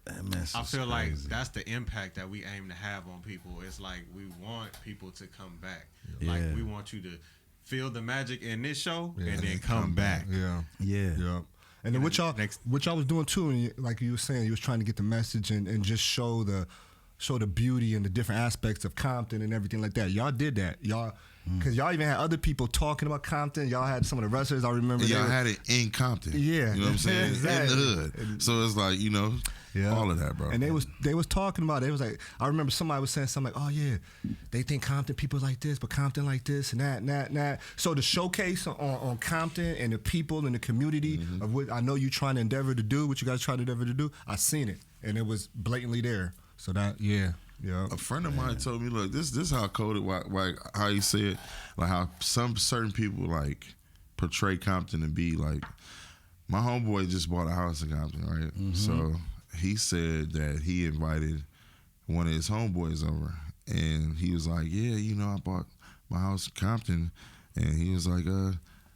S3: I feel like that's the impact that we aim to have on people. It's like we want people to come back. Yeah. Like we want you to feel the magic in this show and then come back.
S4: Yeah. And then what y'all was doing too, and like you were saying, you was trying to get the message and just show the beauty and the different aspects of Compton and everything like that. Y'all did that. Y'all, because y'all even had other people talking about Compton. Y'all had some of the wrestlers, I remember.
S1: Y'all had it in Compton.
S4: Yeah.
S1: You know what I'm saying?
S4: Exactly.
S1: In the hood. So it's like, all of that, bro.
S4: And they was talking about it. It was like, I remember somebody was saying something like, oh yeah, they think Compton people like this, but Compton like this and that. So the showcase on Compton and the people and the community of what I know you trying to endeavor to do, what you guys trying to endeavor to do, I seen it, and it was blatantly there. So that, yeah.
S1: A friend of mine told me, look, this how coded, like how he said, like how some certain people like portray Compton to be like. My homeboy just bought a house in Compton, right? So he said that he invited one of his homeboys over, and he was like, yeah, you know, I bought my house in Compton, and he was like,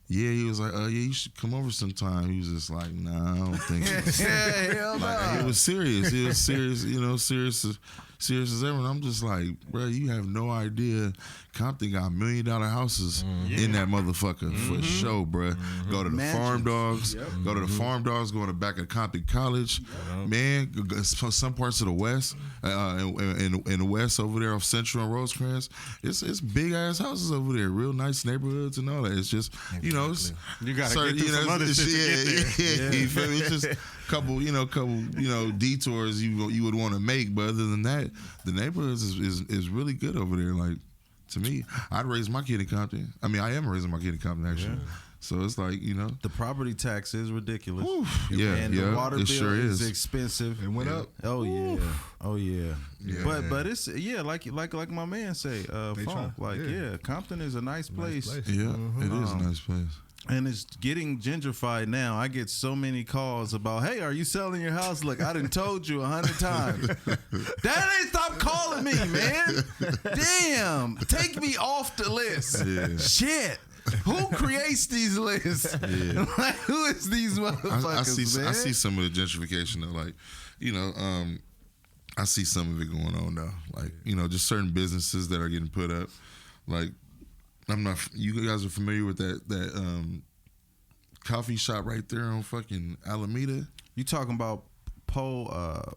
S1: yeah, you should come over sometime. He was just like, nah, I don't think so.
S2: Hell
S1: Like, he was serious. He was serious, you know, serious as ever. And I'm just like, bro, you have no idea. Compton got $1 million houses in that motherfucker for sure, bro. Go to the Farm Dogs. Go to the Farm Dogs. Go in the back of Compton College. Man, some parts of the West, in the West over there off Central and Rosecrans, it's big ass houses over there. Real nice neighborhoods and all that. It's just, you know,
S3: you gotta get through some other shit to get there.
S1: You feel me? It's just couple detours you would want to make, but other than that, the neighborhoods is really good over there. Like, to me, I'd raise my kid in Compton. I mean, I am raising my kid in Compton actually. Yeah. So it's like, you know,
S2: the property tax is ridiculous.
S1: And
S2: the water bill
S1: sure
S2: is expensive.
S4: It went up.
S2: Oh yeah. But it's like my man say, Phonk, Compton is a nice place.
S1: Yeah, it is a nice place.
S2: And it's getting gentrified now. I get so many calls about, hey, are you selling your house? Look, I done told you 100 times. That ain't stop calling me, man. Damn. Take me off the list. Yeah. Shit. Who creates these lists? Yeah. Like, who is these motherfuckers, man?
S1: I see some of the gentrification though. Like, you know, I see some of it going on though. Like, you know, just certain businesses that are getting put up. Like, you guys are familiar with that coffee shop right there on fucking Alameda?
S2: You talking about
S1: Patria?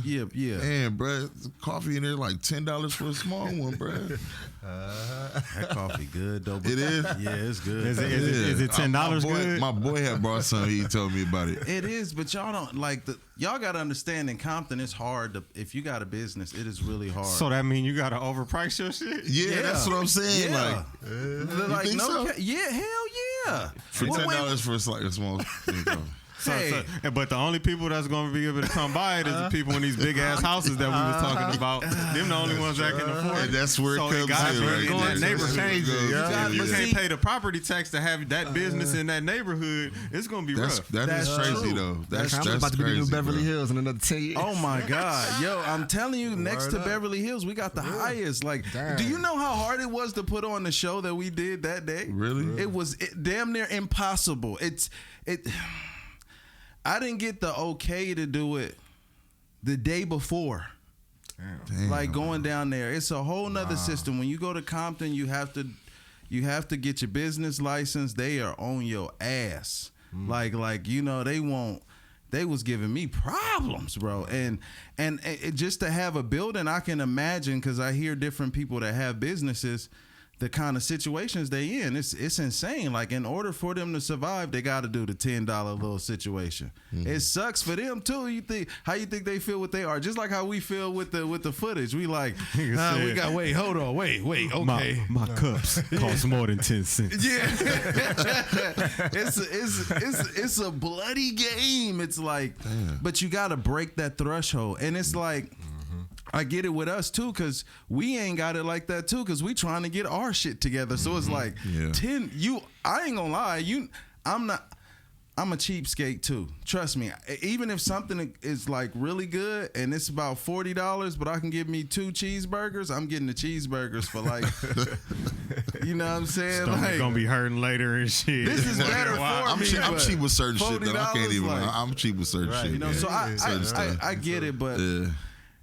S2: Yeah.
S1: Man, bro, coffee in there like $10 for a small one, bro.
S2: That coffee good though.
S1: It is?
S2: Yeah, it's good.
S3: Is it $10 good?
S1: My boy had brought some. He told me about it.
S2: It is, but y'all don't y'all got to understand in Compton it's hard if you got a business, it is really hard.
S3: So that mean you got to overprice your shit?
S1: Yeah, that's what I'm saying.
S2: Yeah.
S1: Like, think so?
S2: Yeah, hell yeah.
S1: For $10 for a small
S3: But the only people that's going to be able to come by it is the people in these big ass houses that we was talking about. Them the only ones that can afford it.
S1: And that's where it comes in.
S3: That neighborhood. You can't pay the property tax to have that business in that neighborhood. It's going to be rough.
S1: That's crazy though. That's
S4: about to be the new Beverly Hills in another 10 years.
S2: Oh my God, yo! I'm telling you, next to Beverly Hills, we got the highest. Like, do you know how hard it was to put on the show that we did that day?
S1: Really?
S2: It was damn near impossible. I didn't get the okay to do it the day before.
S1: Damn.
S2: Like going down there, it's a whole nother system. When you go to Compton, you have to get your business license. They are on your ass. Like you know, they was giving me problems, bro. And just to have a building, I can imagine, because I hear different people that have businesses, the kind of situations they in. It's insane. Like, in order for them to survive, they got to do the $10 little situation. It sucks for them too. How you think they feel what they are? Just like how we feel with the footage. We like, we got hold on, wait, okay.
S3: My cups cost more than 10 cents.
S2: Yeah, it's a bloody game. It's like, but you got to break that threshold, and it's like. I get it with us too, because we ain't got it like that too, because we trying to get our shit together. So it's like 10. I ain't gonna lie, I'm a cheapskate too. Trust me. Even if something is like really good and it's about $40, but I can give me 2 cheeseburgers, I'm getting the cheeseburgers for like, you know what I'm saying?
S3: Stomach
S2: like,
S3: gonna be hurting later and shit.
S2: This is better for me.
S1: I'm cheap with certain shit that I can't even.
S2: Like,
S1: I'm cheap with certain shit.
S2: You know, so I get it, but.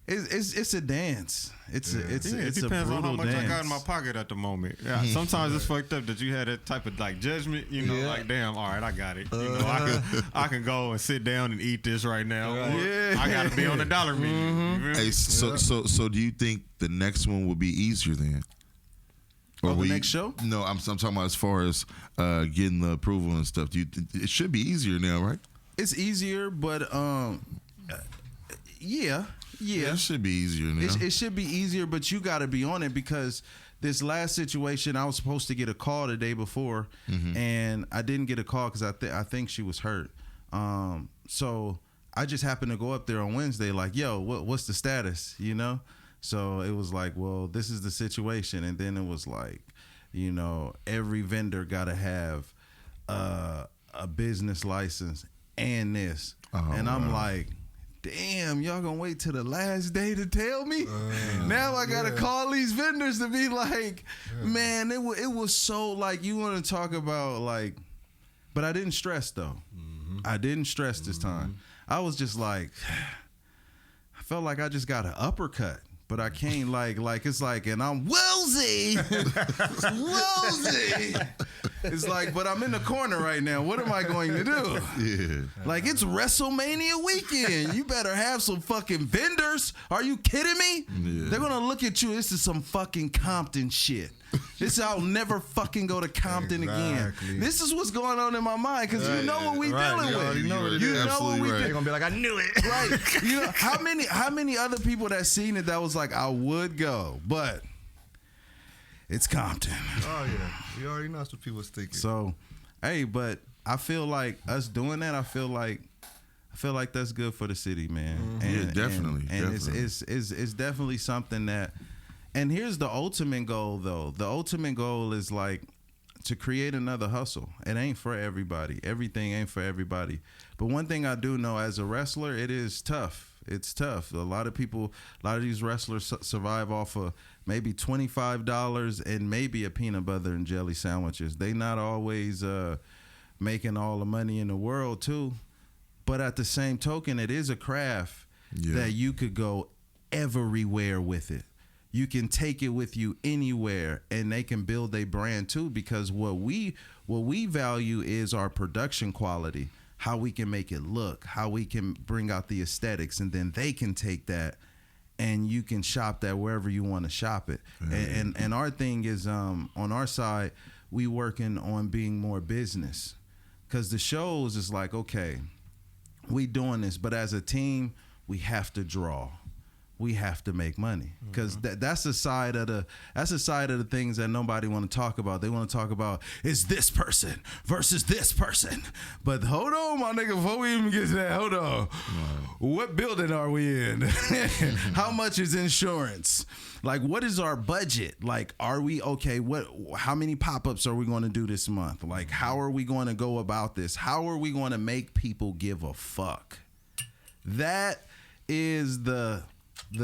S2: It's a dance. It
S3: depends on how much I got in my pocket at the moment. Yeah, sometimes it's fucked up that you had that type of like judgment. You know, like damn, all right, I got it. You know, I can go and sit down and eat this right now. Or I got to be on the dollar menu.
S1: Hey, so do you think the next one will be easier then?
S2: Or the next show?
S1: No, I'm talking about as far as getting the approval and stuff. It should be easier now, right?
S2: It's easier, but Yeah.
S1: It should be easier now.
S2: It should be easier, but you got to be on it because this last situation, I was supposed to get a call the day before, and I didn't get a call because I think she was hurt. So I just happened to go up there on Wednesday, like, yo, what's the status, you know? So it was like, well, this is the situation, and then it was like, you know, every vendor got to have a business license and this, and I'm like, damn, y'all gonna wait till the last day to tell me? Now I gotta call these vendors to be like, man, it was so like, you want to talk about like, but I didn't stress though. I didn't stress this time. I was just like, I felt like I just got an uppercut. But I can't like it's like, and I'm Wellesley. It's like, but I'm in the corner right now. What am I going to do?
S1: Yeah.
S2: Like, it's WrestleMania weekend. You better have some fucking vendors. Are you kidding me?
S1: Yeah.
S2: They're gonna look at you. This is some fucking Compton shit. I'll never fucking go to Compton again. This is what's going on in my mind because you know what we dealing with.
S1: You know what
S2: we
S1: right.
S4: They're gonna be like, I knew it.
S2: Right. You know how many other people that seen it that was like, I would go, but it's Compton.
S4: Oh yeah, you already know that's what people was thinking.
S2: So, hey, but I feel like us doing that. I feel like that's good for the city, man. And,
S1: definitely.
S2: And it's definitely something that. And here's the ultimate goal, though. The ultimate goal is like to create another hustle. It ain't for everybody. Everything ain't for everybody. But one thing I do know as a wrestler, it is tough. It's tough. A lot of these wrestlers survive off of maybe $25 and maybe a peanut butter and jelly sandwiches. They not always making all the money in the world too. But at the same token, it is a craft that you could go everywhere with it. You can take it with you anywhere, and they can build a brand too. Because what we value is our production quality, how we can make it look, how we can bring out the aesthetics, and then they can take that, and you can shop that wherever you want to shop it. And our thing is on our side, we working on being more business, because the shows is like, okay, we doing this, but as a team, we have to draw. We have to make money, because that's the side of the things that nobody want to talk about. They want to talk about is this person versus this person. But hold on, my nigga, before we even get to that, hold on. What building are we in? How much is insurance? Like, what is our budget? Like, are we okay? How many pop-ups are we going to do this month? Like, how are we going to go about this? How are we going to make people give a fuck? That is the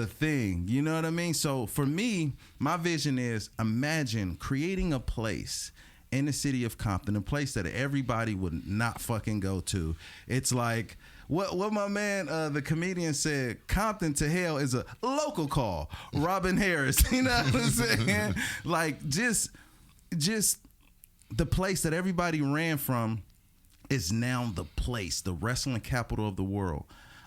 S2: thing, you know what I mean? So for me, my vision is, imagine creating a place in the city of Compton, a place that everybody would not fucking go to. It's like what my man, the comedian said, Compton to hell is a local call. Robin Harris, you know what I'm saying? Like, just the place that everybody ran from is now the place, the wrestling capital of the world.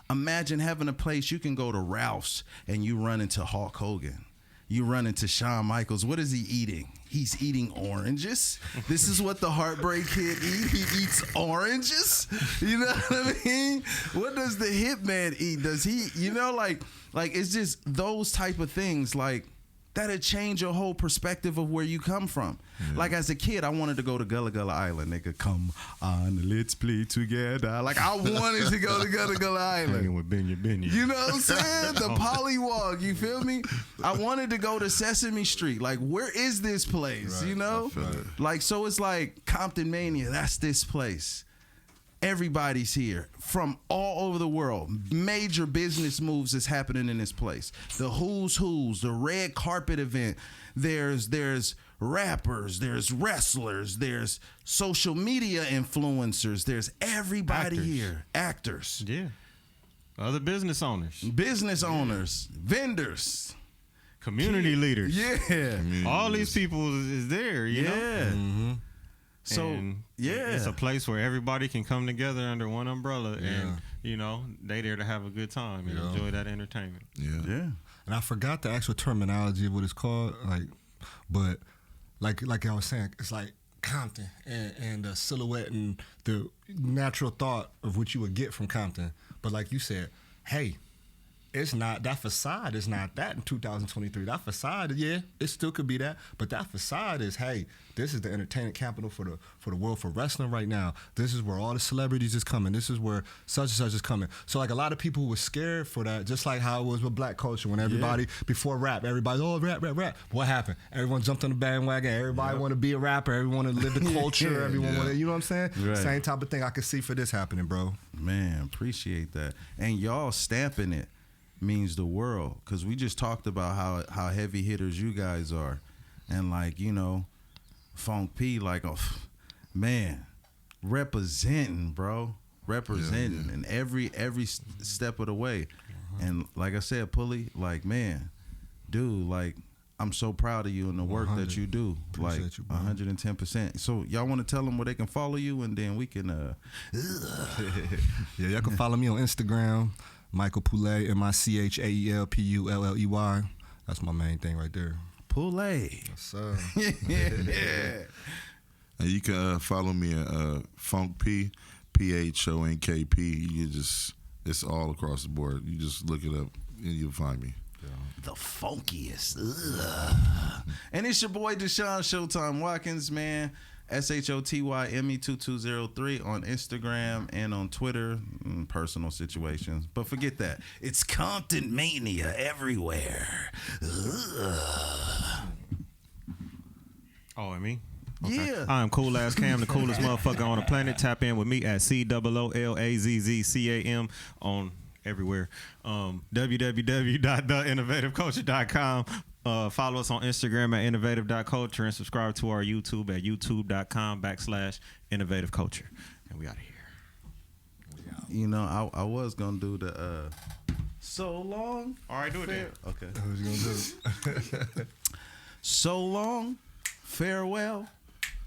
S2: Imagine having a place you can go to Ralph's and you run into Hulk Hogan. You run into Shawn Michaels. What is he eating? He's eating oranges. This is what the Heartbreak Kid eat. He eats oranges. You know what I mean? What does the Hitman eat? Does he, you know, like it's just those type of things, like, that'll change your whole perspective of where you come from. Like, as a kid, I wanted to go to Gullah Gullah Island. Nigga, come on, let's play together. Like, I wanted to go to Gullah Gullah Island.
S3: With Benya.
S2: You know what I'm saying? The Pollywog, you feel me? I wanted to go to Sesame Street. Like, where is this place? Right, you know? Like, so it's like Comptonmania, that's this place. Everybody's here from all over the world. Major business moves is happening in this place. The who's, the red carpet event. There's rappers, there's wrestlers, there's social media influencers, there's everybody here. Actors.
S3: Yeah. Other business owners.
S2: Vendors.
S3: Community leaders.
S2: Yeah.
S3: All these people is there, you know?
S2: Mm-hmm. So,
S3: and it's a place where everybody can come together under one umbrella, and you know, they there to have a good time and enjoy that entertainment.
S2: Yeah.
S4: And I forgot the actual terminology of what it's called, but like I was saying, it's like Compton and the silhouette and the natural thought of what you would get from Compton. But like you said, hey, it's not, that facade is not that in 2023. That facade, yeah, it still could be that, but that facade is, hey, this is the entertainment capital for the world for wrestling right now. This is where all the celebrities is coming. This is where such and such is coming. So like a lot of people were scared for that, just like how it was with black culture when everybody, before rap, everybody, oh, rap. What happened? Everyone jumped on the bandwagon. Everybody want to be a rapper. Everyone want to live the culture. Everyone want to, you know what I'm saying?
S2: Right.
S4: Same type of thing I could see for this happening, bro.
S2: Man, appreciate that. And y'all stamping it means the world, because we just talked about how heavy hitters you guys are, and like, you know, Phonk P, like, oh man, representing in every step of the way. And like I said, Pulley, like, man, dude, like, I'm so proud of you and the work that you do. Appreciate like you, 110%. So y'all want to tell them where they can follow you, and then we can
S4: yeah, y'all can follow me on Instagram, Michael Pulley, MICHAELPULLEY. That's my main thing right there.
S2: Pulley.
S4: Yes, sir.
S2: Yeah.
S1: And you can follow me at Phonk P, PHONKP. You just, it's all across the board. You just look it up and you'll find me.
S2: The funkiest. And it's your boy Deshaun Showtime Watkins, man. SHOTYME2203 on Instagram and on Twitter, personal situations. But forget that. It's Comptonmania everywhere.
S3: Oh, and me? Okay.
S2: Yeah.
S3: I'm Cool Ass Cam, the coolest motherfucker on the planet. Tap in with me at COOLAZZCAM on everywhere. www.theinnovativeculture.com. Follow us on Instagram at innovative.culture and subscribe to our YouTube at youtube.com/innovativeculture. And we out of here.
S2: You know, I was gonna do the so long.
S3: All right, do it then.
S2: Okay.
S4: What you gonna do?
S2: So long, farewell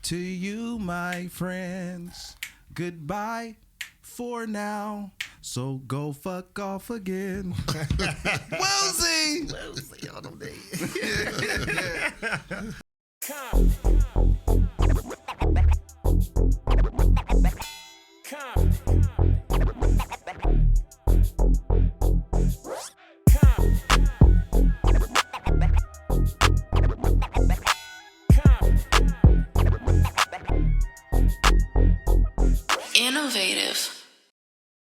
S2: to you, my friends. Goodbye for now. So go fuck off again. We'll see. We'll see on them days.
S8: Innovative.